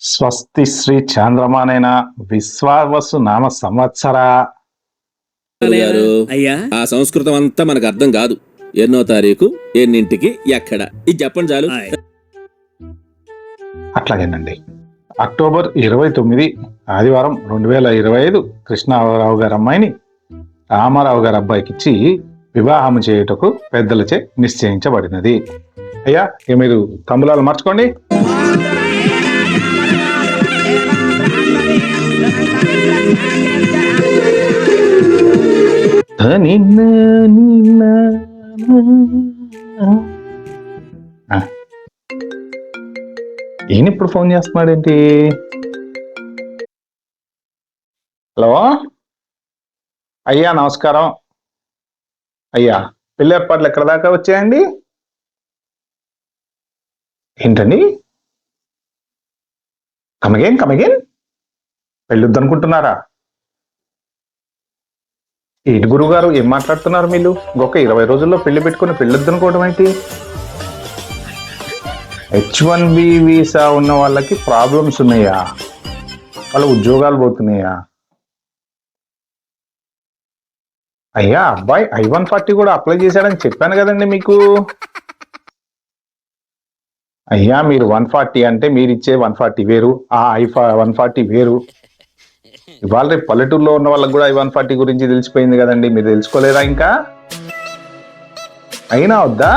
స్వస్తి శ్రీ చాంద్రమానేన విశ్వావసు నామ సంవత్సర. గారు అయ్యా ఆ సంస్కృతం అంతా మనకు అర్థం కాదు. ఎన్నో తారీఖు, ఎన్నింటికి, ఎక్కడ, ఇది చెప్పండి చాలు. ఆయ్. అట్లాగేనండి. అక్టోబర్ 29 ఆదివారం 2025 కృష్ణారావు గారి అమ్మాయిని రామారావు గారి అబ్బాయికి ఇచ్చి వివాహం చేయుటకు పెద్దలచే నిశ్చయించబడినది. అయ్యా ఇక మీరు తమ్ములాలు మార్చుకోండి. ఈయన ఇప్పుడు ఫోన్ చేస్తున్నాడేంటి? హలో అయ్యా, నమస్కారం అయ్యా. పెళ్లి ఏర్పాట్లు ఎక్కడ దాకా వచ్చాయండి? ఏంటండి? కమగేన్ పెళ్ళొద్దనుకుంటున్నారా? ఏంటి గురువు గారు ఏం మాట్లాడుతున్నారు మీరు? ఇంకొక 20 రోజుల్లో పెళ్లి పెట్టుకుని పెళ్ళొద్దనుకోవడం ఏంటి? H1B వీసా ఉన్న వాళ్ళకి ప్రాబ్లమ్స్ ఉన్నాయా? వాళ్ళ ఉద్యోగాలు పోతున్నాయా? అయ్యా అబ్బాయి I-140 కూడా అప్లై చేశాడని చెప్పాను కదండి మీకు. అయ్యా మీరు 140 అంటే మీరు ఇచ్చే 140 వేరు, ఆ I-140 వేరు. ఇవాళ రేపు పల్లెటూరులో ఉన్న వాళ్ళకి కూడా I-140 గురించి తెలిసిపోయింది కదండి, మీరు తెలుసుకోలేదా ఇంకా? అయినా వద్దా?